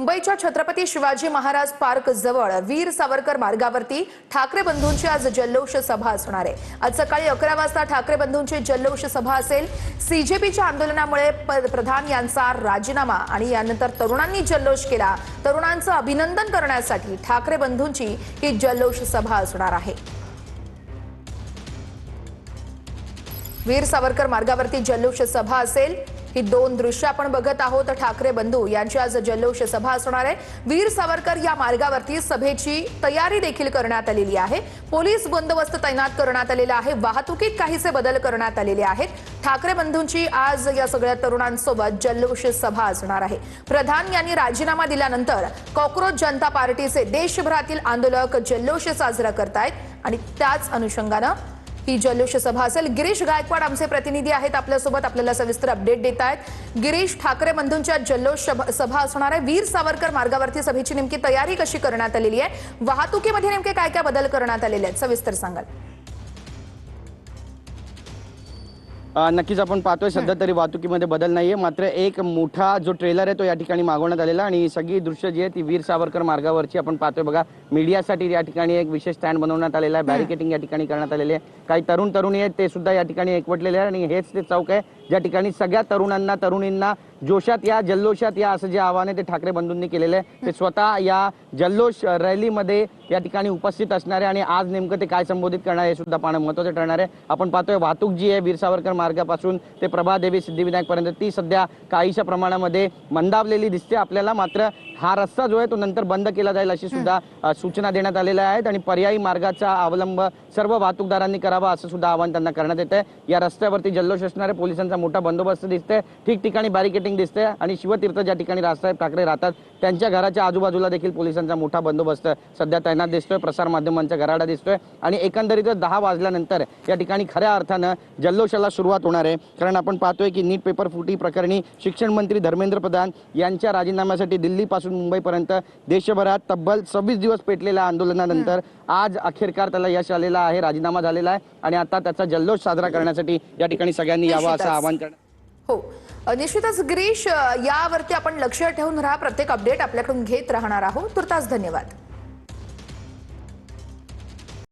मुंबईच्या छत्रपती शिवाजी महाराज पार्क जवळ वीर सावरकर मार्गावरती ठाकरे बंधूंची आज जल्लोष सभा असणार आहे। आज सकाळी 11 वाजता ठाकरे बंधूंची जल्लोष सभा असेल। सीजेपीच्या आंदोलनामुळे प्रधान यांचा राजीनामा आणि यानंतर तरुणांनी जल्लोष केला। तरुणांचं अभिनंदन करण्यासाठी ठाकरे बंधूंची ही जल्लोष सभा असणार आहे। वीर सावरकर मार्गावरती जल्लोष सभा असेल। ही दोन दृश्य आपण बघत आहोत। ठाकरे बंधू यांची आज जल्लोष सभा असणार आहे। वीर सावरकर या मार्गावरती सभेची तयारी देखील करण्यात आलेली आहे। पोलीस बंदोबस्त तैनात करण्यात आलेला आहे। वाहतुकीत काहीसे बदल करण्यात आलेले आहेत। ठाकरे बंधूंची आज या सगळ्या तरुणांसोबत जल्लोष सभा असणार आहे। प्रधान यांनी राजीनामा दिल्यानंतर कॉकरोच जनता पार्टीचे देशभरातील आंदोलक जल्लोष साजरा करतायत आणि त्याच अनुषंगाने ही जल्लोष सभा असेल। गिरीश गायकवाड आमचे प्रतिनिधी आहेत आपल्यासोबत, आपल्याला सविस्तर अपडेट देत आहेत। गिरीश, ठाकरे बंधूंच्या जल्लोष सभा असणार आहे। वीर सावरकर मार्गावरती सभेची नेमकी तयारी कशी करण्यात आलेली आहे, वाहतुकीमध्ये नेमके काय काय बदल करण्यात आलेले आहेत, सविस्तर सांगाल? नक्कीच आपण पाहतोय सध्या तरी वाहतुकीमध्ये बदल नाहीये, मात्र एक मोठा जो ट्रेलर आहे तो या ठिकाणी मागवण्यात आलेला आणि सगळी दृश्य जी आहे ती वीर सावरकर मार्गावरची आपण पाहतोय। बघा, मीडियासाठी या ठिकाणी एक विशेष स्टँड बनवण्यात आलेला आहे, बॅरिकेटिंग या ठिकाणी करण्यात आलेली आहे। काही तरुण तरुणी आहेत ते सुद्धा या ठिकाणी एकवटलेले आहेत आणि हेच ते चौक आहे ज्या ठिकाणी सगळ्या तरुणांना तरुणींना जोशात या जल्लोषात या असं जे आवाहन आहे ते ठाकरे बंधूंनी केलेलं आहे। ते स्वतः या जल्लोष रॅलीमध्ये या ठिकाणी उपस्थित असणारे आणि आज नेमकं ते काय संबोधित करणार हे सुद्धा पाहणं महत्त्वाचं ठरणार आहे। आपण पाहतोय वाहतूक जी आहे वीर सावरकर मार्गापासून ते प्रभादेवी सिद्धिविनायक पर्यंत ती सध्या काहीशा प्रमाणामध्ये मंदावलेली दिसते आपल्याला, मात्र हा रस्ता जो आहे तो नंतर बंद केला जाईल अशी सुद्धा सूचना देण्यात आलेल्या आहेत आणि पर्यायी मार्गाचा अवलंब सर्व वाहतूकदारांनी करावा असं सुद्धा आवाहन त्यांना करण्यात येते। या रस्त्यावरती जल्लोष असणारे पोलिसांचा मोठा बंदोबस्त दिसते, ठिकठिकाणी बॅरिकेटिंग दिसते आणि शिवतीर्थ ज्या ठिकाणी राजसाहेब ठाकरे राहतात त्यांच्या घराच्या आजूबाजूला देखील पोलिसांचा मोठा बंदोबस्त सध्या तैनात दिसतोय। प्रसार माध्यमांचा गराडा दिसतोय आणि एकंदरीतच 10 वाजल्यानंतर या ठिकाणी खऱ्या अर्थानं जल्लोषाला सुरुवात होणार आहे। कारण आपण पाहतोय की नीट पेपर फुटी प्रकरणी शिक्षण मंत्री धर्मेंद्र प्रधान यांच्या राजीनाम्यासाठी दिल्लीपासून मुंबईपर्यंत देशभरात तब्बल 26 दिवस पेटलेल्या आंदोलनानंतर आज अखेरकार त्याला यश आलेलं आहे, राजीनामा झालेला आहे आणि आता त्याचा जल्लोष साजरा करण्यासाठी या ठिकाणी सगळ्यांनी यावं असं आवाहन करण्यात। हो, निश्चितच गिरीश, यावरती आपण लक्ष ठेवून राहा, प्रत्येक अपडेट आपल्याकडून घेत राहणार आहोत। तुर्तास धन्यवाद।